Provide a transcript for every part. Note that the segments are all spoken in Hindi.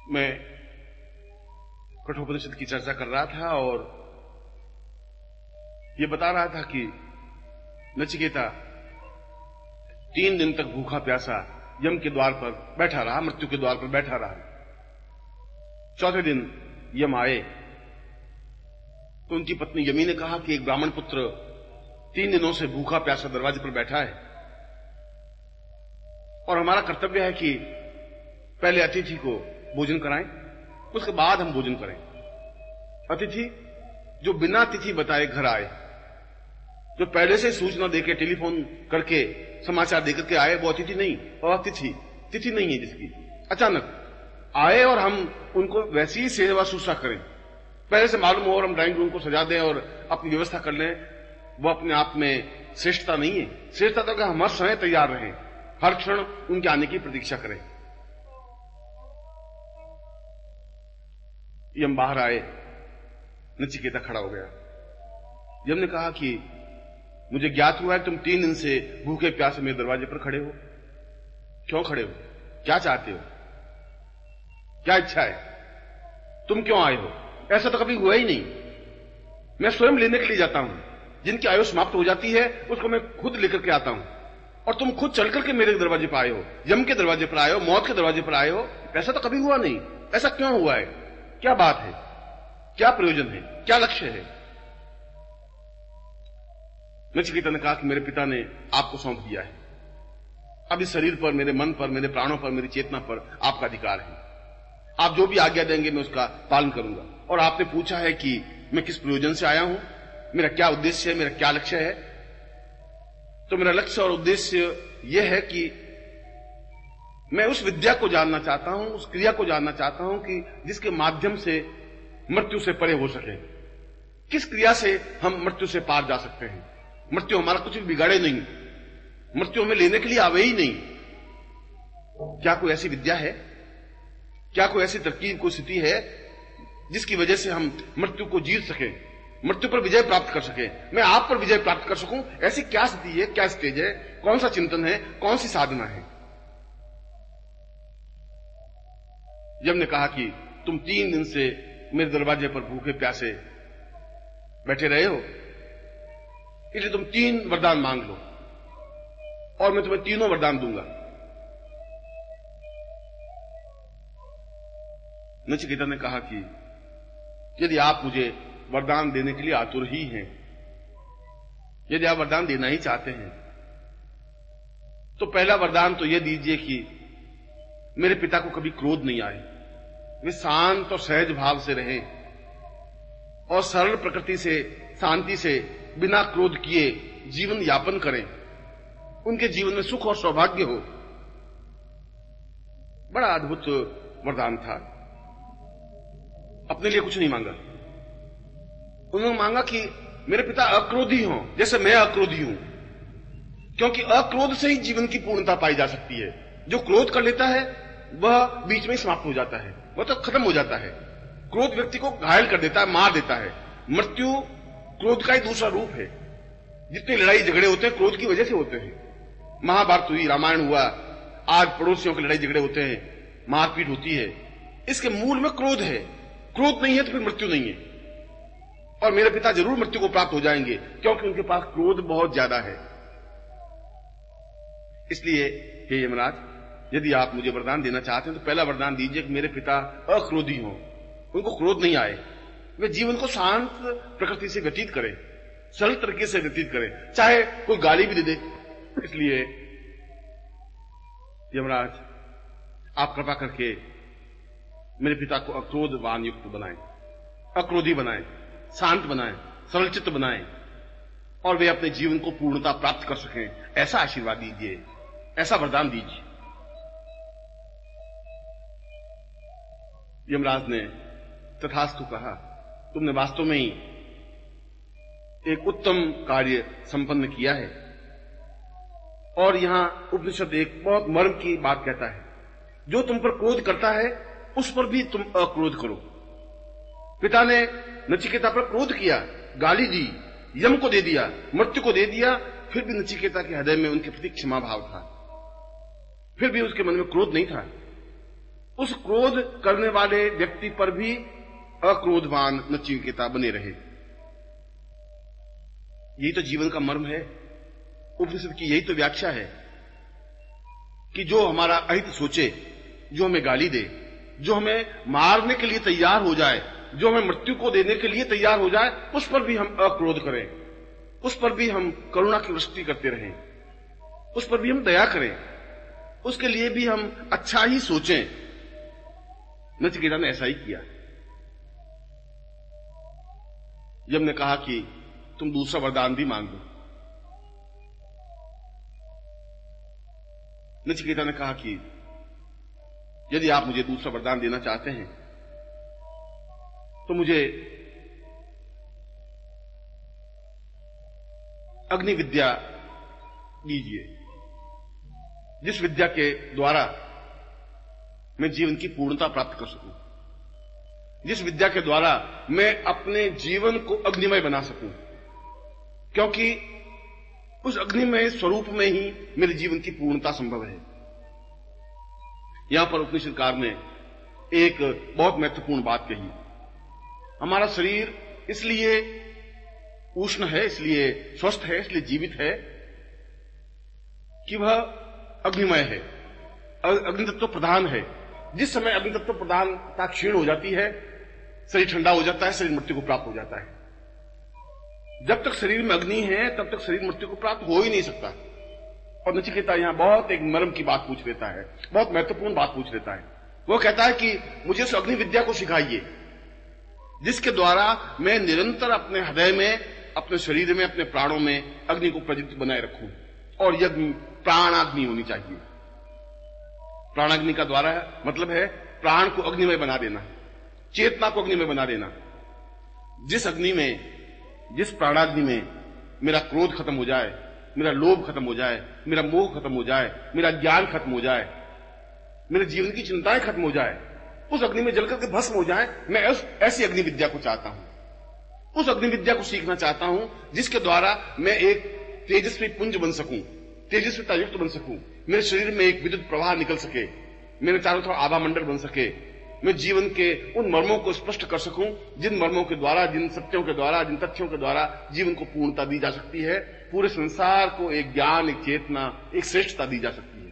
मैं कठोपनिषद की चर्चा कर रहा था और ये बता रहा था कि नचिकेता 3 दिन तक भूखा प्यासा यम के द्वार पर बैठा रहा, मृत्यु के द्वार पर बैठा रहा। चौथे दिन यम आए तो उनकी पत्नी यमी ने कहा कि एक ब्राह्मण पुत्र 3 दिनों से भूखा प्यासा दरवाजे पर बैठा है और हमारा कर्तव्य है कि पहले अतिथि को भोजन कराएं, उसके बाद हम भोजन करें। अतिथि जो बिना तिथि बताए घर आए, जो पहले से सूचना देके टेलीफोन करके समाचार देकर के आए, वो अतिथि नहीं। और तिथि नहीं है जिसकी अचानक आए और हम उनको वैसी ही सेवा शुश्रूषा करें, पहले से मालूम हो और हम ड्राइंग रूम को सजा दें और अपनी व्यवस्था कर लें, वो अपने आप में श्रेष्ठता नहीं है। श्रेष्ठता तो कि हम हर समय तैयार रहें, हर क्षण उनके आने की प्रतीक्षा करें। यम बाहर आए, नचिकेता खड़ा हो गया। यम ने कहा कि मुझे ज्ञात हुआ है तुम 3 दिन से भूखे प्यासे मेरे दरवाजे पर खड़े हो। क्यों खड़े हो? क्या चाहते हो? क्या इच्छा है? तुम क्यों आए हो? ऐसा तो कभी हुआ ही नहीं। मैं स्वयं लेने के लिए जाता हूं, जिनकी आयु समाप्त हो जाती है उसको मैं खुद लेकर के आता हूं, और तुम खुद चल करके मेरे दरवाजे पर आए हो, यम के दरवाजे पर आए हो, मौत के दरवाजे पर आए हो। ऐसा तो कभी हुआ नहीं। ऐसा क्यों हुआ है? क्या बात है? क्या प्रयोजन है? क्या लक्ष्य है? नचिकेता ने कहा कि मेरे पिता ने आपको सौंप दिया है, अब इस शरीर पर, मेरे मन पर, मेरे प्राणों पर, मेरी चेतना पर आपका अधिकार है। आप जो भी आज्ञा देंगे मैं उसका पालन करूंगा। और आपने पूछा है कि मैं किस प्रयोजन से आया हूं, मेरा क्या उद्देश्य है, मेरा क्या लक्ष्य है। तो मेरा लक्ष्य और उद्देश्य यह है कि मैं उस विद्या को जानना चाहता हूं, उस क्रिया को जानना चाहता हूं कि जिसके माध्यम से मृत्यु से परे हो सके। किस क्रिया से हम मृत्यु से पार जा सकते हैं। मृत्यु हमारा कुछ भी बिगाड़े नहीं, मृत्यु हमें लेने के लिए आवे ही नहीं। क्या कोई ऐसी विद्या है, क्या कोई ऐसी तरकीब, कोई स्थिति है जिसकी वजह से हम मृत्यु को जीत सके, मृत्यु पर विजय प्राप्त कर सके, मैं आप पर विजय प्राप्त कर सकूं? ऐसी क्या स्थिति है, क्या स्टेज है, कौन सा चिंतन है, कौन सी साधना है? यम ने कहा कि तुम 3 दिन से मेरे दरवाजे पर भूखे प्यासे बैठे रहे हो, इसलिए तुम 3 वरदान मांग लो और मैं तुम्हें तीनों वरदान दूंगा। नचिकेता ने कहा कि यदि आप मुझे वरदान देने के लिए आतुर ही हैं, यदि आप वरदान देना ही चाहते हैं, तो पहला वरदान तो यह दीजिए कि मेरे पिता को कभी क्रोध नहीं आए, वे शांत और सहज भाव से रहें और सरल प्रकृति से, शांति से, बिना क्रोध किए जीवन यापन करें, उनके जीवन में सुख और सौभाग्य हो। बड़ा अद्भुत वरदान था। अपने लिए कुछ नहीं मांगा, उन्होंने मांगा कि मेरे पिता अक्रोधी हों जैसे मैं अक्रोधी हूं, क्योंकि अक्रोध से ही जीवन की पूर्णता पाई जा सकती है। जो क्रोध कर लेता है वह बीच में समाप्त हो जाता है, वह तो खत्म हो जाता है। क्रोध व्यक्ति को घायल कर देता है, मार देता है। मृत्यु क्रोध का ही दूसरा रूप है। जितने लड़ाई झगड़े होते हैं क्रोध की वजह से होते हैं। महाभारत हुई, रामायण हुआ, आज पड़ोसियों के लड़ाई झगड़े होते हैं, मारपीट होती है, इसके मूल में क्रोध है। क्रोध नहीं है तो फिर मृत्यु नहीं है। और मेरे पिता जरूर मृत्यु को प्राप्त हो जाएंगे, क्योंकि उनके पास क्रोध बहुत ज्यादा है। इसलिए हे यमराज, यदि आप मुझे वरदान देना चाहते हैं तो पहला वरदान दीजिए कि मेरे पिता अक्रोधी हों, उनको क्रोध नहीं आए, वे जीवन को शांत प्रकृति से व्यतीत करें, सरल तरीके से व्यतीत करें, चाहे कोई गाली भी दे दे। इसलिए यमराज, आप कृपा करके मेरे पिता को अक्रोधवान युक्त बनाएं, अक्रोधी बनाएं, शांत बनाएं, सरल चित्त बनाएं, और वे अपने जीवन को पूर्णता प्राप्त कर सकें। ऐसा आशीर्वाद दीजिए, ऐसा वरदान दीजिए। यमराज ने तथास्तु कहा। तुमने वास्तव में ही एक उत्तम कार्य संपन्न किया है। और यहां उपनिषद एक बहुत मर्म की बात कहता है, जो तुम पर क्रोध करता है उस पर भी तुम अक्रोध करो। पिता ने नचिकेता पर क्रोध किया, गाली दी, यम को दे दिया, मृत्यु को दे दिया, फिर भी नचिकेता के हृदय में उनके प्रति क्षमा भाव था, फिर भी उसके मन में क्रोध नहीं था। उस क्रोध करने वाले व्यक्ति पर भी अक्रोधवान नचिकेता बने रहे। यही तो जीवन का मर्म है। उपनिषद की यही तो व्याख्या है कि जो हमारा अहित सोचे, जो हमें गाली दे, जो हमें मारने के लिए तैयार हो जाए, जो हमें मृत्यु को देने के लिए तैयार हो जाए, उस पर भी हम अक्रोध करें, उस पर भी हम करुणा की वृष्टि करते रहें, उस पर भी हम दया करें, उसके लिए भी हम अच्छा ही सोचें। नचिकेता ने ऐसा ही किया। जब ने कहा कि तुम दूसरा वरदान भी मांगो, नचिकेता ने कहा कि यदि आप मुझे दूसरा वरदान देना चाहते हैं तो मुझे अग्नि विद्या दीजिए, जिस विद्या के द्वारा मैं जीवन की पूर्णता प्राप्त कर सकूं, जिस विद्या के द्वारा मैं अपने जीवन को अग्निमय बना सकूं, क्योंकि उस अग्निमय स्वरूप में ही मेरे जीवन की पूर्णता संभव है। यहां पर उपनिषदकार ने एक बहुत महत्वपूर्ण बात कही। हमारा शरीर इसलिए उष्ण है, इसलिए स्वस्थ है, इसलिए जीवित है कि वह अग्निमय है, अग्नि तत्व प्रधान है। जिस समय अग्नि तत्व प्रधानता क्षीण हो जाती है, शरीर ठंडा हो जाता है, शरीर मृत्यु को प्राप्त हो जाता है। जब तक शरीर में अग्नि है तब तक शरीर मृत्यु को प्राप्त हो ही नहीं सकता। और नचिकेता यहां बहुत एक मर्म की बात पूछ लेता है, बहुत महत्वपूर्ण बात पूछ लेता है। वो कहता है कि मुझे उस अग्नि विद्या को सिखाइए जिसके द्वारा मैं निरंतर अपने हृदय में, अपने शरीर में, अपने प्राणों में अग्नि को प्रज्वलित बनाए रखूं। और यह प्राणाग्नि होनी चाहिए। प्राणाग्नि का द्वारा मतलब है प्राण को अग्निमय बना देना, चेतना को अग्निमय बना देना। जिस अग्नि में, जिस प्राणाग्नि में मेरा क्रोध खत्म हो जाए, मेरा लोभ खत्म हो जाए, मेरा मोह खत्म हो जाए, मेरा ज्ञान खत्म हो जाए, मेरे जीवन की चिंताएं खत्म हो जाए, उस अग्नि में जलकर के भस्म हो जाए, मैं ऐसी अग्नि विद्या को चाहता हूं। उस अग्नि विद्या को सीखना चाहता हूं जिसके द्वारा मैं एक तेजस्वी पुंज बन सकूं, तेजस्विता युक्त बन सकूं, मेरे शरीर में एक विद्युत प्रवाह निकल सके, मेरे चारों तरफ आभा मंडल बन सके, मैं जीवन के उन मर्मों को स्पष्ट कर सकूं जिन मर्मों के द्वारा, जिन सत्यों के द्वारा, जिन तथ्यों के द्वारा जीवन को पूर्णता दी जा सकती है, पूरे संसार को एक ज्ञान, एक चेतना, एक श्रेष्ठता दी जा सकती है।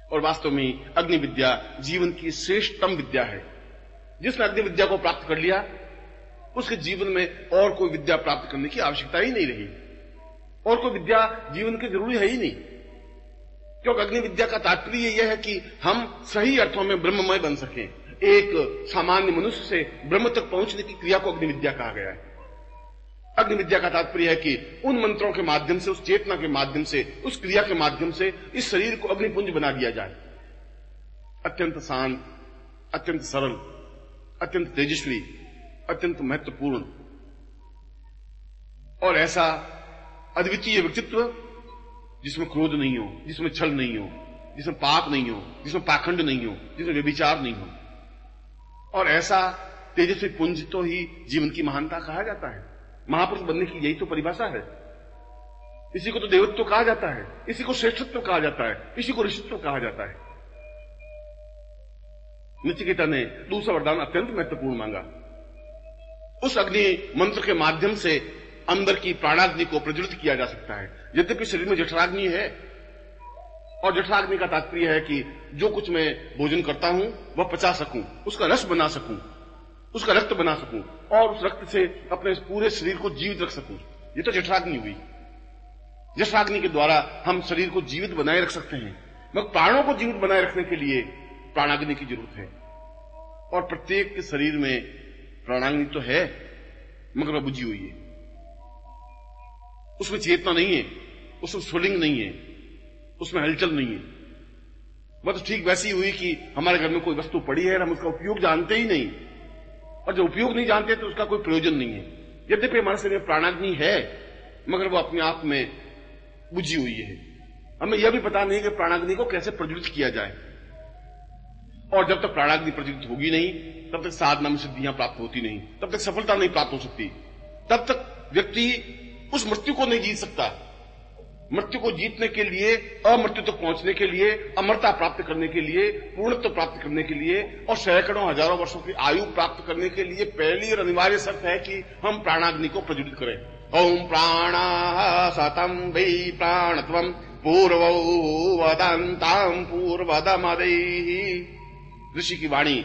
और वास्तव में अग्नि विद्या जीवन की श्रेष्ठतम विद्या है। जिसने अग्नि विद्या को प्राप्त कर लिया उसके जीवन में और कोई विद्या प्राप्त करने की आवश्यकता ही नहीं रही, और कोई विद्या जीवन की जरूरी है ही नहीं। क्योंकि अग्नि विद्या का तात्पर्य यह है कि हम सही अर्थों में ब्रह्ममय बन सकें। एक सामान्य मनुष्य से ब्रह्म तक पहुंचने की क्रिया को अग्नि विद्या कहा गया है। अग्नि विद्या का तात्पर्य है कि उन मंत्रों के माध्यम से, उस चेतना के माध्यम से, उस क्रिया के माध्यम से इस शरीर को अग्निपुंज बना दिया जाए। अत्यंत शांत, अत्यंत सरल, अत्यंत तेजस्वी, अत्यंत महत्वपूर्ण और ऐसा अद्वितीय व्यक्तित्व जिसमें क्रोध नहीं हो, जिसमें छल नहीं हो, जिसमें पाप नहीं हो, जिसमें पाखंड नहीं हो, जिसमें व्यभिचार नहीं हो। और ऐसा तेजस्वी पुंज तो ही जीवन की महानता कहा जाता है। महापुरुष बनने की यही तो परिभाषा है। इसी को तो देवत्व कहा जाता है, इसी को श्रेष्ठत्व कहा जाता है, इसी को ऋषित्व कहा जाता है। नचिकेता ने दूसरा वरदान अत्यंत महत्वपूर्ण मांगा। उस अग्नि मंत्र के माध्यम से अंदर की प्राणाग्नि को प्रज्वलित किया जा सकता है। यद्यपि शरीर में जठराग्नि है, और जठराग्नि का तात्पर्य है कि जो कुछ मैं भोजन करता हूं वह पचा सकूं, उसका रस बना सकूं, उसका रक्त बना सकूं, और उस रक्त से अपने पूरे शरीर को जीवित रख सकूं। ये तो जठराग्नि हुई। जठराग्नि के द्वारा हम शरीर को जीवित बनाए रख सकते हैं, मगर प्राणों को जीवित बनाए रखने के लिए प्राणाग्नि की जरूरत है। और प्रत्येक के शरीर में प्राणाग्नि तो है, मगर वह बुझी हुई है। उसमें चेतना नहीं है, उसमें स्फुलिंग नहीं है, उसमें हलचल नहीं है। वह तो ठीक वैसी हुई कि हमारे घर में कोई वस्तु पड़ी है और हम उसका उपयोग जानते ही नहीं, और जब उपयोग नहीं जानते तो उसका कोई प्रयोजन नहीं है। यद्यपि हमारे शरीर में प्राणाग्नि है, मगर वह अपने आप में बुझी हुई है। हमें यह भी पता नहीं कि प्राणाग्नि को कैसे प्रज्वलित किया जाए। और जब तक प्राणाग्नि प्रज्वलित होगी नहीं, तब तक साधना में सिद्धियां प्राप्त होती नहीं, तब तक सफलता नहीं प्राप्त हो सकती, तब तक व्यक्ति उस मृत्यु को नहीं जीत सकता मृत्यु को जीतने के लिए, अमृत्यु तक पहुंचने के लिए, अमरता प्राप्त करने के लिए, पूर्णत्व प्राप्त करने के लिए और सैकड़ों हजारों वर्षों की आयु प्राप्त करने के लिए पहली और अनिवार्य शर्त है कि हम प्राणाग्नि को प्रज्वलित करें। ओम प्राणः सतं वै प्राणत्वं पूर्वौ वदन्तां पूर्वदमदैः। ऋषि की वाणी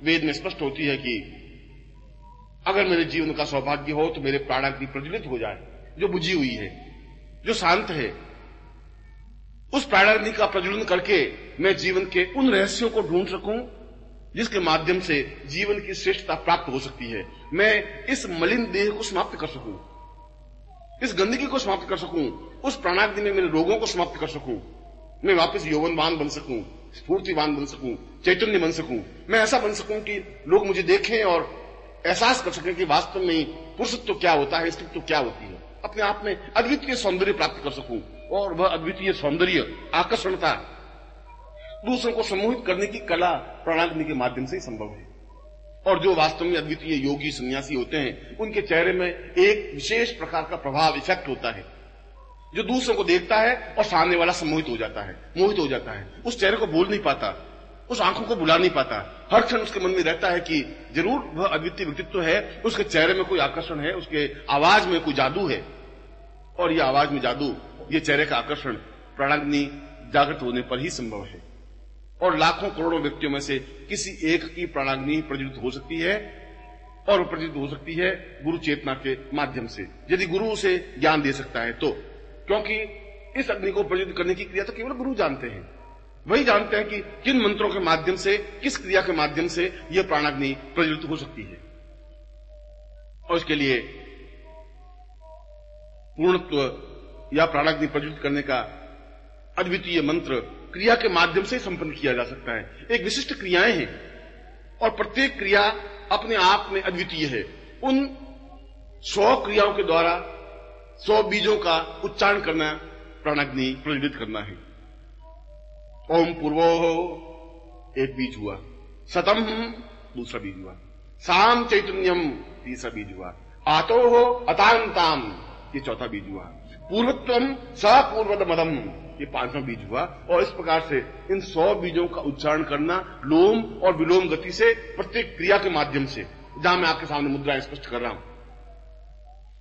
वेद में स्पष्ट होती है कि अगर मेरे जीवन का सौभाग्य हो तो मेरे प्राणाग्नि प्रज्वलित हो जाए, जो बुझी हुई है, जो शांत है। उस प्राणाग्नि का प्रज्वलन करके मैं जीवन के उन रहस्यों को ढूंढ सकूं जिसके माध्यम से जीवन की श्रेष्ठता प्राप्त हो सकती है। मैं इस मलिन देह को समाप्त कर सकूं, इस गंदगी को समाप्त कर सकूं, उस प्राणाग्नि में मेरे रोगों को समाप्त कर सकूं, मैं वापस यौवनवान बन सकूं, स्फूर्तिवान बन सकूं, चैतन्य बन सकूं। मैं ऐसा बन सकूं कि लोग मुझे देखें और एहसास कर सकें कि वास्तव में पुरुषत्व क्या होता है, स्त्रीत्व क्या होती है। अपने आप में अद्वितीय सौंदर्य प्राप्त कर सकूं और वह अद्वितीय सौंदर्य, आकर्षणता दूसरों को सम्मोहित करने की कला प्राणाग्नि के माध्यम से ही संभव है। और जो वास्तव में अद्वितीय योगी सन्यासी होते हैं, उनके चेहरे में एक विशेष प्रकार का प्रभाव, इफेक्ट होता है, जो दूसरों को देखता है और सामने वाला सम्मोहित हो जाता है, मोहित हो जाता है। उस चेहरे को बोल नहीं पाता, उस आंखों को बुला नहीं पाता। हर क्षण उसके मन में रहता है कि जरूर वह अद्वितीय व्यक्तित्व है, उसके चेहरे में कोई आकर्षण है, उसके आवाज में कोई जादू है। और यह आवाज में जादू, ये चेहरे का आकर्षण प्राणाग्नि जागृत होने पर ही संभव है। और लाखों करोड़ों व्यक्तियों में से किसी एक की प्राणाग्नि प्रज्वलित हो सकती है, और प्रज्वलित हो सकती है गुरु चेतना के माध्यम से, यदि गुरु उसे ज्ञान दे सकता है तो। क्योंकि इस अग्नि को प्रज्वलित करने की क्रिया तो केवल गुरु जानते हैं। वही जानते हैं कि किन मंत्रों के माध्यम से, किस क्रिया के माध्यम से यह प्राणाग्नि प्रज्वलित हो सकती है। और इसके लिए पूर्णत्व या प्राणाग्नि प्रज्वलित करने का अद्वितीय मंत्र क्रिया के माध्यम से संपन्न किया जा सकता है। एक विशिष्ट क्रियाएं हैं और प्रत्येक क्रिया अपने आप में अद्वितीय है। उन 100 क्रियाओं के द्वारा 100 बीजों का उच्चारण करना प्राणाग्नि प्रज्वलित करना है। ओम पूर्वो एक बीज हुआ, सतम दूसरा बीज हुआ, साम चैतन्यम तीसरा बीज हुआ, आतो हो अतांताम ये चौथा बीज हुआ, पूर्वत्वम सपूर्वदमदम ये 5वां बीज हुआ। और इस प्रकार से इन 100 बीजों का उच्चारण करना लोम और विलोम गति से, प्रत्येक क्रिया के माध्यम से, जहां मैं आपके सामने मुद्राएं स्पष्ट कर रहा हूं,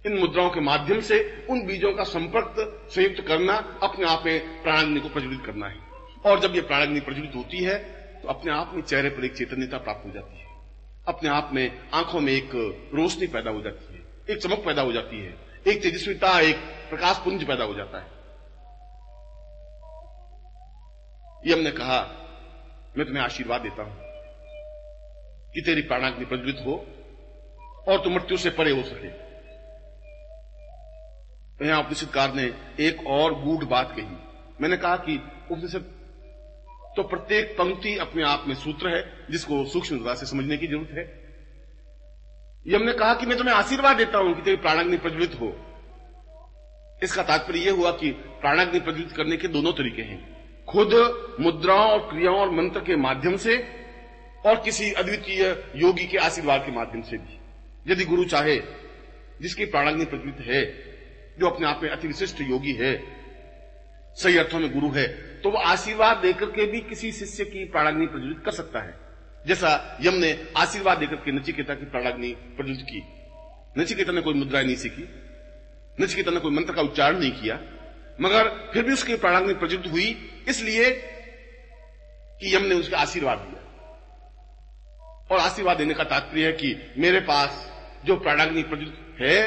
इन मुद्राओं के माध्यम से उन बीजों का संपर्क संयुक्त करना अपने आप में प्राणाग्नि को प्रज्वलित करना है। और जब ये प्राणाग्नि प्रज्वलित होती है तो अपने आप में चेहरे पर एक चैतन्यता प्राप्त हो जाती है, अपने आप में आंखों में एक रोशनी पैदा हो जाती है, एक चमक पैदा हो जाती है, एक तेजस्विता, एक प्रकाश पुंज पैदा हो जाता है। यम ने कहा, मैं तुम्हें आशीर्वाद देता हूं कि तेरी प्राणाग्नि प्रज्वलित हो और तुम मृत्यु से परे हो सके। यहां उपनिषदकार ने एक और गूढ़ बात कही। मैंने कहा कि उपनिषद तो प्रत्येक पंक्ति अपने आप में सूत्र है जिसको सूक्ष्मता से समझने की जरूरत है। यम ने कहा कि मैं तुम्हें आशीर्वाद देता हूं कि तेरी प्राणाग्नि प्रज्वलित हो। इसका तात्पर्य यह हुआ कि प्राणाग्नि प्रज्वलित करने के दोनों तरीके हैं, खुद मुद्राओं और क्रियाओं और मंत्र के माध्यम से और किसी अद्वितीय योगी के आशीर्वाद के माध्यम से भी। यदि गुरु चाहे, जिसकी प्राणाग्नि प्रज्वलित है, जो अपने आप में अति विशिष्ट योगी है, सही अर्थों में गुरु है, तो वह आशीर्वाद देकर के भी किसी शिष्य की प्राणाग्नि प्रज्वलित कर सकता है। जैसा यम ने आशीर्वाद देकर के नचिकेता की प्राणाग्नि प्रज्वलित की। नचिकेता ने कोई मुद्राएं नहीं सीखी, नचिकेता ने कोई मंत्र का उच्चारण नहीं किया, मगर फिर भी उसकी प्राणाग्नि प्रज्वलित हुई इसलिए कि यम ने उसका आशीर्वाद दिया। और आशीर्वाद देने का तात्पर्य है कि मेरे पास जो प्राणाग्नि प्रज्वलित है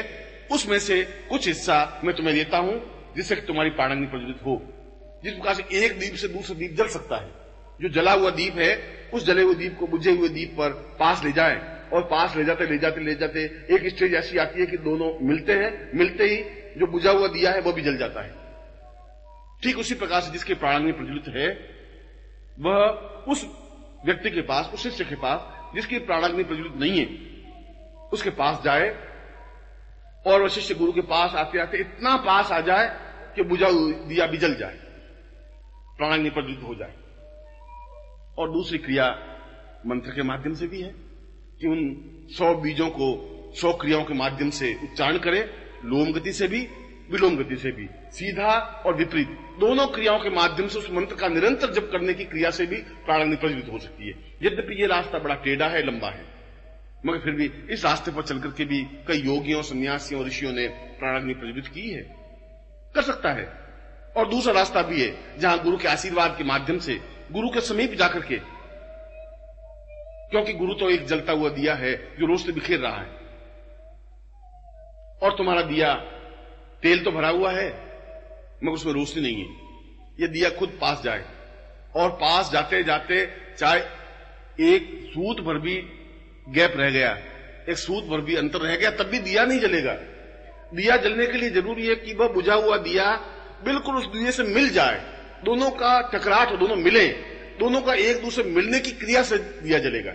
उसमें से कुछ हिस्सा मैं तुम्हें देता हूं जिससे तुम्हारी प्राणाग्नि प्रज्वलित हो। जिस प्रकार से एक दीप से दूसरा दीप जल सकता है, जो जला हुआ दीप है उस जले हुए दीप को बुझे हुए दीप पर पास ले जाए, और पास ले जाते ले जाते ले जाते एक स्टेज ऐसी आती है कि दोनों मिलते हैं, मिलते ही जो बुझा हुआ दिया है वह भी जल जाता है। ठीक उसी प्रकार से जिसकी प्राणाग्नि प्रज्वलित है वह उस व्यक्ति के पास, उस शिष्य के पास जिसकी प्राणाग्नि प्रज्वलित नहीं है, उसके पास जाए और वह शिष्य गुरु के पास आते आते इतना पास आ जाए कि बुझा हुआ दिया भी जल जाए, प्राणाग्नि प्रज्वलित हो जाए। और दूसरी क्रिया मंत्र के माध्यम से भी है कि उन 100 बीजों को 100 क्रियाओं के माध्यम से उच्चारण करे, लोम गति से भी विलोम गति से भी, सीधा और विपरीत दोनों क्रियाओं के माध्यम से उस मंत्र का निरंतर जप करने की क्रिया से भी प्राणाग्नि प्रज्वलित हो सकती है। यद्यपि ये रास्ता बड़ा टेढ़ा है, लंबा है, मगर फिर भी इस रास्ते पर चल करके भी कई योगियों, सन्यासियों, ऋषियों ने प्राणाग्नि प्रज्वलित की है, कर सकता है। और दूसरा रास्ता भी है जहां गुरु के आशीर्वाद के माध्यम से, गुरु के समीप जाकर के, क्योंकि गुरु तो एक जलता हुआ दिया है जो रोज से बिखेर रहा है, और तुम्हारा दिया तेल तो भरा हुआ है मगर उसमें रोशनी नहीं है। यह दिया खुद पास जाए, और पास जाते जाते चाहे एक सूत भर भी गैप रह गया, एक सूत भर भी अंतर रह गया, तब भी दिया नहीं जलेगा। दिया जलने के लिए जरूरी है कि वह बुझा हुआ दिया बिल्कुल उस दिए से मिल जाए, दोनों का टकराट हो, दोनों मिले, दोनों का एक दूसरे मिलने की क्रिया से दिया जलेगा।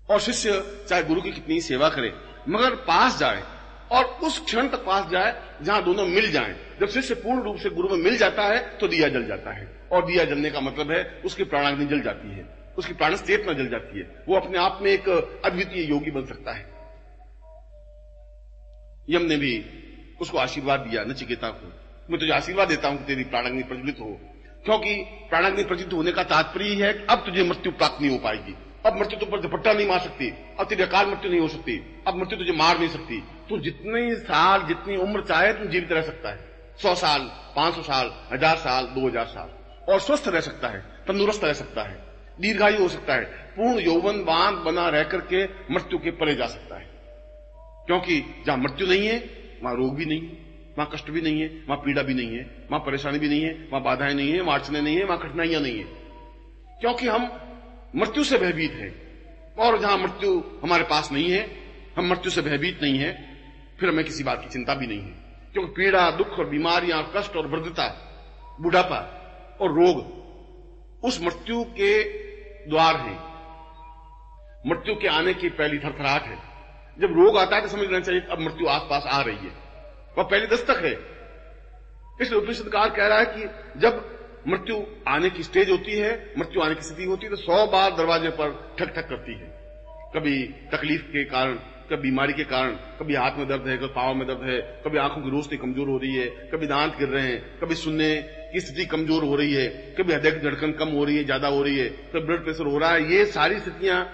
और शिष्य चाहे गुरु की कितनी सेवा करे मगर पास जाए, और उस क्षण तक पास जाए जहां दोनों मिल जाएं। जब शिष्य पूर्ण रूप से गुरु में मिल जाता है तो दिया जल जाता है, और दिया जलने का मतलब है उसकी प्राणाग्नि जल जाती है, उसकी प्राण चेतना जल जाती है, वो अपने आप में एक अद्वितीय योगी बन सकता है। यम ने भी उसको आशीर्वाद दिया, नचिकेता को, मैं तुझे आशीर्वाद देता हूं कि तेरी प्राणाग्नि प्रज्वलित हो, क्योंकि प्राणाग्नि प्रज्वलित होने का तात्पर्य है कि अब तुझे मृत्यु प्राप्त नहीं हो पाएगी, अब मृत्यु तुम पर झपट्टा नहीं मार सकती, अब तेरी अकाल मृत्यु नहीं हो सकती, अब मृत्यु तुझे मार नहीं सकती, तू जितने साल, जितनी उम्र चाहे तुम जीवित रह सकता है, 100 साल, 500 साल, 1000 साल, 2000 साल, और स्वस्थ रह सकता है, तंदुरुस्त रह सकता है, दीर्घायु हो सकता है, पूर्ण यौवनवान बना रह करके मृत्यु के परे जा सकता है। क्योंकि जहां मृत्यु नहीं है वहां रोग भी नहीं है, वहां कष्ट भी नहीं है, वहां पीड़ा भी नहीं है, वहां परेशानी भी नहीं है, वहां बाधाएं नहीं है, वहां अड़चने नहीं है, वहां कठिनाइयां नहीं है, क्योंकि हम मृत्यु से भयभीत हैं। और जहां मृत्यु हमारे पास नहीं है, हम मृत्यु से भयभीत नहीं है, फिर हमें किसी बात की चिंता भी नहीं है, क्योंकि पीड़ा, दुख और बीमारियां, कष्ट और वृद्धता, बुढ़ापा और रोग उस मृत्यु के द्वार हैं, मृत्यु के आने की पहली थरथराहट है। जब रोग आता है तो समझ लेना चाहिए अब मृत्यु आसपास आ रही है, वह पहली दस्तक है। इसलिए उपनिषदकार कह रहा है कि जब मृत्यु आने की स्टेज होती है, मृत्यु आने की स्थिति होती है, तो 100 बार दरवाजे पर ठक ठक करती है, कभी तकलीफ के कारण, कभी बीमारी के कारण, कभी हाथ में दर्द है, कभी पांव में दर्द है, कभी आंखों की रोशनी कमजोर हो रही है, कभी दांत गिर रहे हैं, कभी सुनने की स्थिति कमजोर हो रही है, कभी हृदय की धड़कन कम हो रही है, ज्यादा हो रही है, कभी ब्लड प्रेशर हो रहा है। ये सारी स्थितियां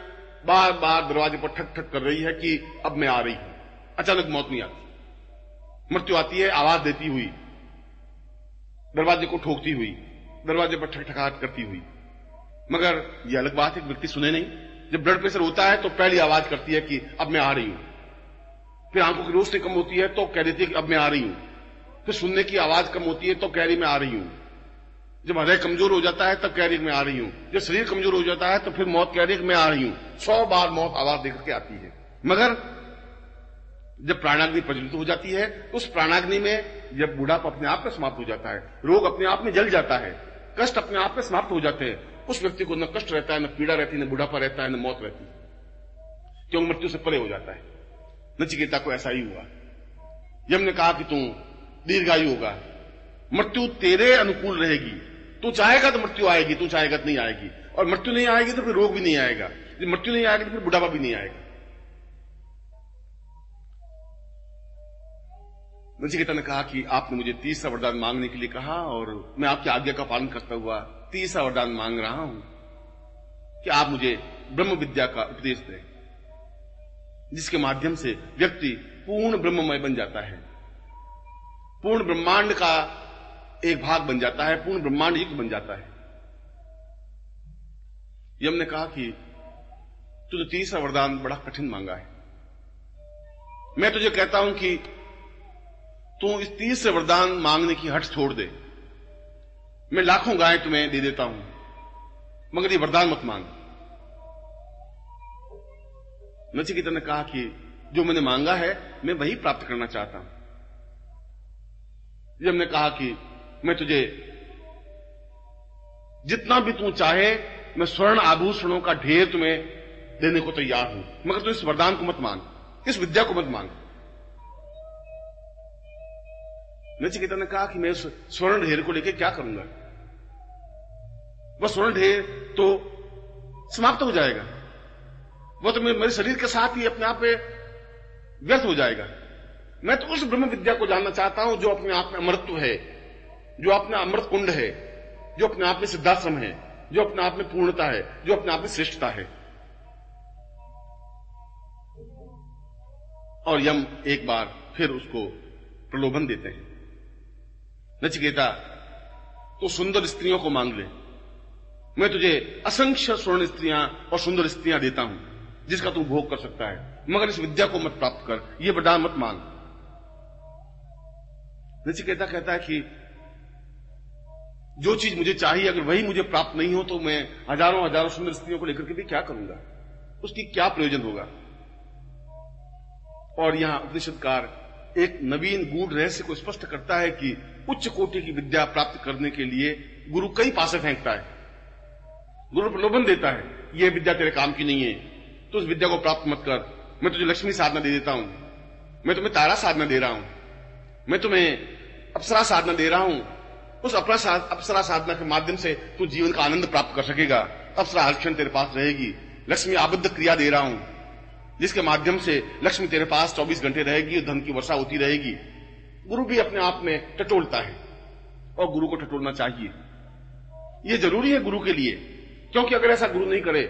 बार बार दरवाजे पर ठक ठक कर रही है कि अब मैं आ रही हूं। अचानक मौत नहीं आती, मृत्यु आती है आवाज देती हुई, दरवाजे को ठोकती हुई, दरवाजे पर ठकठकाहट करती हुई। मगर यह अलग बात है, व्यक्ति सुने नहीं। जब ब्लड प्रेशर होता है तो पहली आवाज करती है कि अब मैं आ रही हूं, फिर आंखों की रोशनी कम होती है तो कह देती है कि अब मैं आ रही हूं, फिर सुनने की आवाज कम होती है तो कह रही मैं आ रही हूं, जब हृदय कमजोर हो जाता है तब कह रही मैं आ रही हूं, जब शरीर कमजोर हो जाता है तो फिर मौत कह रही है मैं आ रही हूं। 100 बार मौत आवाज देकर के आती है। मगर जब प्राणाग्नि प्रज्वलित हो जाती है, उस प्राणाग्नि में जब बुढ़ापा अपने आप में समाप्त हो जाता है, रोग अपने आप में जल जाता है, कष्ट अपने आप में समाप्त हो जाते हैं, उस व्यक्ति को न कष्ट रहता है, न पीड़ा रहती है, न बुढ़ापा रहता है, न मौत रहती है, क्यों मृत्यु से परे हो जाता है। नचिकेता को ऐसा ही हुआ। यम ने कहा कि तू दीर्घायु होगा, मृत्यु तेरे अनुकूल रहेगी, तू चाहेगा तो मृत्यु आएगी, तू चाहेगा तो नहीं आएगी, और मृत्यु नहीं आएगी तो फिर रोग भी नहीं आएगा, जब मृत्यु नहीं आएगी तो फिर बुढ़ापा भी नहीं आएगा। नचिकेता ने कहा कि आपने मुझे 30रा वरदान मांगने के लिए कहा और मैं आपकी आज्ञा का पालन करता हुआ 30रा वरदान मांग रहा हूं कि आप मुझे ब्रह्म विद्या का उपदेश दें, जिसके माध्यम से व्यक्ति पूर्ण ब्रह्ममय बन जाता है, पूर्ण ब्रह्मांड का एक भाग बन जाता है, पूर्ण ब्रह्मांड युक्त बन जाता है। यम ने कहा कि तूने 30रा वरदान बड़ा कठिन मांगा है, मैं तुझे कहता हूं कि तू इस 30रे वरदान मांगने की हट छोड़ दे, मैं लाखों गायें तुम्हें दे देता हूं, मगर ये वरदान मत मांग। नचिकेता ने कहा कि जो मैंने मांगा है मैं वही प्राप्त करना चाहता हूं। जब ने कहा कि मैं तुझे जितना भी तू चाहे, मैं स्वर्ण आभूषणों का ढेर तुम्हें देने को तैयार हूं, मगर तू इस वरदान को मत मांग, इस विद्या को मत मांग। नचिकेता ने कहा कि मैं उस स्वर्ण ढेर को लेकर क्या करूंगा, वह स्वर्ण ढेर तो समाप्त हो जाएगा, वह तो मेरे शरीर के साथ ही अपने आप में व्यर्थ हो जाएगा, मैं तो उस ब्रह्म विद्या को जानना चाहता हूं जो अपने आप में अमृतत्व है, जो अपना अमृत कुंड है, जो अपने आप में सिद्धाश्रम है, जो अपने आप में पूर्णता है, जो अपने आप में श्रेष्ठता है। और यम एक बार फिर उसको प्रलोभन देते हैं, नचिकेता तो सुंदर स्त्रियों को मांग ले, मैं तुझे असंख्य स्वर्ण स्त्रियां और सुंदर स्त्रियां देता हूं जिसका तू भोग कर सकता है, मगर इस विद्या को मत प्राप्त कर, यह वरदान मत मांग। नचिकेता कहता है कि जो चीज मुझे चाहिए अगर वही मुझे प्राप्त नहीं हो तो मैं हजारों हजारों सुंदर स्त्रियों को लेकर के भी क्या करूंगा, उसकी क्या प्रयोजन होगा। और यहां उपनिषदकार एक नवीन गूढ़ रहस्य को स्पष्ट करता है कि उच्च कोटि की विद्या प्राप्त करने के लिए गुरु कई पासे फेंकता है, गुरु प्रलोभन देता है, यह विद्या तेरे काम की नहीं है, तो उस विद्या को प्राप्त मत कर, मैं तुझे लक्ष्मी साधना दे देता हूं, मैं तुम्हें तारा साधना दे रहा हूं, मैं तुम्हें अप्सरा साधना दे रहा हूं, उस अप्सरा साधना के माध्यम से तू जीवन का आनंद प्राप्त कर सकेगा, अप्सरा हर क्षण तेरे पास रहेगी, लक्ष्मी आबद्ध क्रिया दे रहा हूं जिसके माध्यम से लक्ष्मी तेरे पास 24 घंटे रहेगी, धन की वर्षा होती रहेगी। गुरु भी अपने आप में टटोलता है और गुरु को टटोलना चाहिए, यह जरूरी है गुरु के लिए, क्योंकि अगर ऐसा गुरु नहीं करे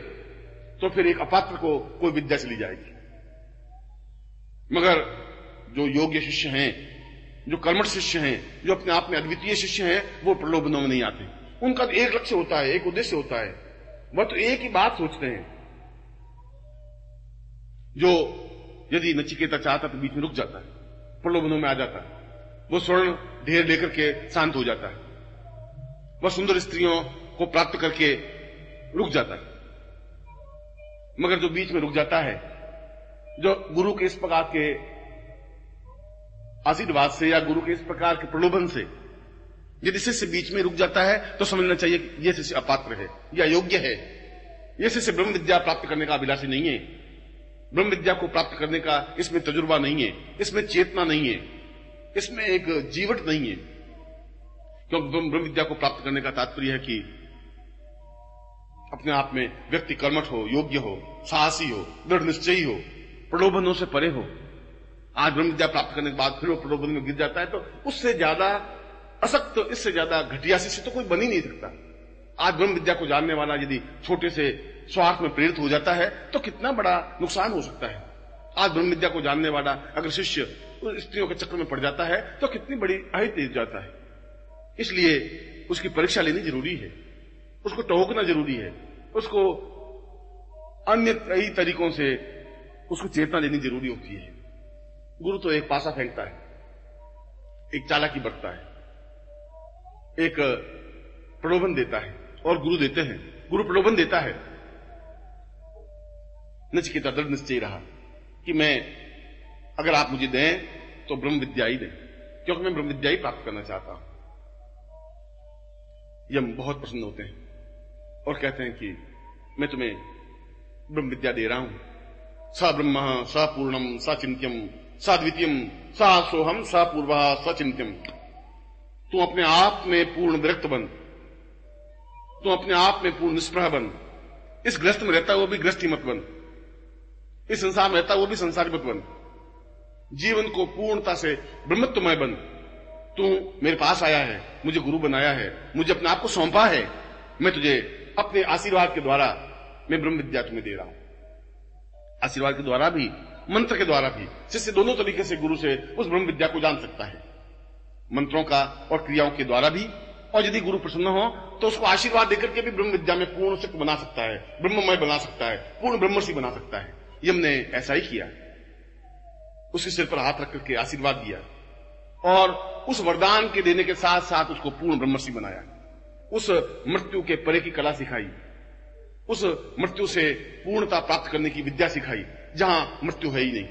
तो फिर एक अपात्र को कोई विद्या चली जाएगी। मगर जो योग्य शिष्य हैं, जो कर्मठ शिष्य हैं, जो अपने आप में अद्वितीय शिष्य हैं, वो प्रलोभनों में नहीं आते। उनका तो एक लक्ष्य होता है, एक उद्देश्य होता है, वह तो एक ही बात सोचते हैं। जो यदि नचिकेता चाहता तो बीच में रुक जाता है, प्रलोभनों में आ जाता है, वो स्वर्ण ढेर लेकर के शांत हो जाता है, वह सुंदर स्त्रियों को प्राप्त करके रुक जाता है। मगर जो बीच में रुक जाता है, जो गुरु के इस प्रकार के आशीर्वाद से या गुरु के इस प्रकार के प्रलोभन से यदि शिष्य बीच में रुक जाता है तो समझना चाहिए कि यह शिष्य अपात्र है या योग्य है, यह शिष्य ब्रह्म विद्या प्राप्त करने का अभिलाषी नहीं है, ब्रह्म विद्या को प्राप्त करने का इसमें तजुर्बा नहीं है, इसमें चेतना नहीं है, इसमें एक जीवट नहीं है। क्योंकि ब्रह्म विद्या को प्राप्त करने का तात्पर्य है कि अपने आप में व्यक्ति कर्मठ हो, योग्य हो, साहसी हो, दृढ़ निश्चयी हो, प्रलोभनों से परे हो। आज ब्रह्म विद्या प्राप्त करने के बाद फिर वो प्रलोभन में गिर जाता है तो उससे ज्यादा असक्त, इससे ज्यादा घटिया शिष्य तो कोई बन ही नहीं सकता। आज ब्रह्म विद्या को जानने वाला यदि छोटे से स्वार्थ में प्रेरित हो जाता है तो कितना बड़ा नुकसान हो सकता है। आज ब्रह्म विद्या को जानने वाला अगर शिष्य स्त्रियों के चक्कर में पड़ जाता है तो कितनी बड़ी अहित हो जाता है। इसलिए उसकी परीक्षा लेनी जरूरी है, उसको टोकना जरूरी है, उसको अन्य कई तरीकों से उसको चेतना देनी जरूरी होती है। गुरु तो एक पासा फेंकता है, एक चालाकी बरतता है, एक प्रलोभन देता है, और गुरु देते हैं, गुरु प्रलोभन देता है। नचिकेता दृढ़ निश्चय रहा कि मैं अगर आप मुझे दें तो ब्रह्म विद्या ही दें, क्योंकि मैं ब्रह्म विद्या ही प्राप्त करना चाहता हूं। यम बहुत प्रसन्न होते हैं और कहते हैं कि मैं तुम्हें ब्रह्म विद्या दे रहा हूं, स ब्रह्म स पूर्णम स चिंत्यम स द्वितीयम स सोहम स पूर्व स चिंत्यम। तू अपने आप में पूर्ण विरक्त बन, तू अपने आप में पूर्ण निष्प्रह बन, इस ग्रस्त में रहता वो भी ग्रस्ती मत बन, इस संसार में रहता वो भी संसारी मत बन, जीवन को पूर्णता से ब्रह्मत्वमय बन। तू मेरे पास आया है, मुझे गुरु बनाया है, मुझे अपने आप को सौंपा है, मैं तुझे अपने आशीर्वाद के द्वारा मैं ब्रह्म विद्या तुम्हें दे रहा हूं। आशीर्वाद के द्वारा भी, मंत्र के द्वारा भी शिष्य दोनों तरीके से गुरु से उस ब्रह्म विद्या को जान सकता है, मंत्रों का और क्रियाओं के द्वारा भी। और यदि गुरु प्रसन्न हो तो उसको आशीर्वाद देकर के भी ब्रह्म विद्या में पूर्ण शक्ति बना सकता है, ब्रह्ममय बना सकता है, पूर्ण ब्रह्मर्षि बना सकता है। यम ने ऐसा ही किया, उसके सिर पर हाथ रख करके आशीर्वाद दिया और उस वरदान के देने के साथ साथ उसको पूर्ण ब्रह्मर्षि बनाया, उस मृत्यु के परे की कला सिखाई, उस मृत्यु से पूर्णता प्राप्त करने की विद्या सिखाई, जहां मृत्यु है ही नहीं,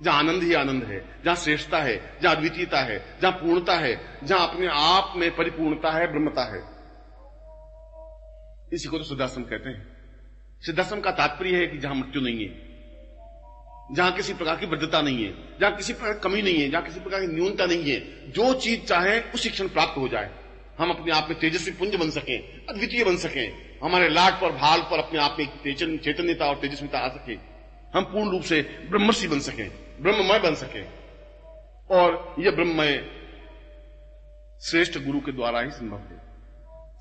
जहां आनंद ही आनंद है, जहां श्रेष्ठता है, जहां अद्वितीयता है, जहां पूर्णता है, जहां अपने आप में परिपूर्णता है, ब्रह्मता है। इसी को तो सिद्धाश्रम कहते हैं। सिद्धाश्रम का तात्पर्य है कि जहां मृत्यु नहीं है, जहां किसी प्रकार की वृद्धता नहीं है, जहां किसी प्रकार की कमी नहीं है, जहां किसी प्रकार की न्यूनता नहीं है, जो चीज चाहे उसी क्षण प्राप्त हो जाए। हम अपने आप में तेजस्वी पुंज बन सकें, अद्वितीय बन सकें, हमारे लाट पर भाल पर अपने आप में चैतन्यता और तेजस्विता आ सके, हम पूर्ण रूप से ब्रह्मर्षि बन सकें, ब्रह्ममय बन सकें। और यह ब्रह्ममय श्रेष्ठ गुरु के द्वारा ही संभव है।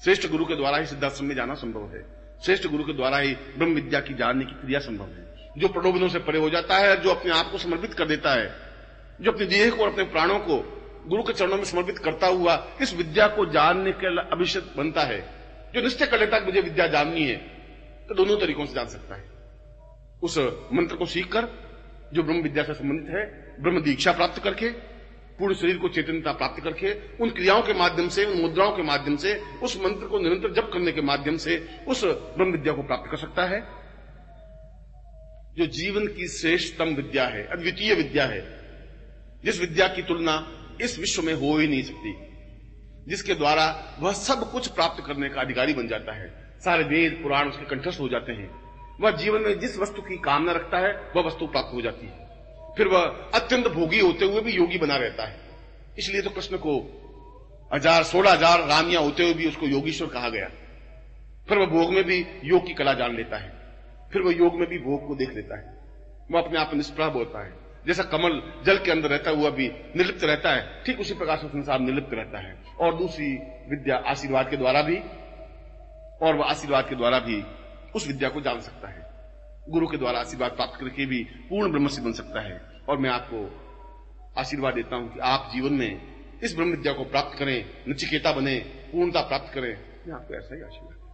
श्रेष्ठ गुरु के द्वारा ही सिद्धाश्रम में जाना संभव है। श्रेष्ठ गुरु के द्वारा ही ब्रह्म विद्या की जानने की क्रिया संभव है। जो प्रलोभनों से परे हो जाता है, जो अपने आप को समर्पित कर देता है, जो अपनी देह को और अपने प्राणों को गुरु के चरणों में समर्पित करता हुआ इस विद्या को जानने के अभिषेक बनता है, जो निश्चय कर लेता है कि मुझे विद्या जाननी है, तो दोनों तरीकों से जान सकता है। उस मंत्र को सीखकर जो ब्रह्म विद्या से संबंधित है, ब्रह्म दीक्षा प्राप्त करके, पूर्ण शरीर को चेतनता प्राप्त करके, उन क्रियाओं के माध्यम से, उन मुद्राओं के माध्यम से, उस मंत्र को निरंतर जप करने के माध्यम से उस ब्रह्म विद्या को प्राप्त कर सकता है, जो जीवन की श्रेष्ठतम विद्या है, अद्वितीय विद्या है, जिस विद्या की तुलना इस विश्व में हो ही नहीं सकती, जिसके द्वारा वह सब कुछ प्राप्त करने का अधिकारी बन जाता है। सारे वेद पुराण उसके कंठस्थ हो जाते हैं। वह जीवन में जिस वस्तु की कामना रखता है वह वस्तु प्राप्त हो जाती है। फिर वह अत्यंत भोगी होते हुए भी योगी बना रहता है। इसलिए तो कृष्ण को 16,000 रानियां होते हुए भी उसको योगीश्वर कहा गया। फिर वह भोग में भी योग की कला जान लेता है, फिर वह योग में भी भोग को देख लेता है। वह अपने आप में निष्प्रभ होता है। जैसा कमल जल के अंदर रहता हुआ भी निर्लिप्त रहता है, ठीक उसी प्रकार से संसार निर्लिप्त रहता है। और दूसरी विद्या आशीर्वाद के द्वारा भी, और वह आशीर्वाद के द्वारा भी उस विद्या को जान सकता है। गुरु के द्वारा आशीर्वाद प्राप्त करके भी पूर्ण ब्रह्मसी बन सकता है। और मैं आपको आशीर्वाद देता हूं कि आप जीवन में इस ब्रह्म विद्या को प्राप्त करें, नचिकेता बने, पूर्णता प्राप्त करें। मैं आपको ऐसा ही आशीर्वाद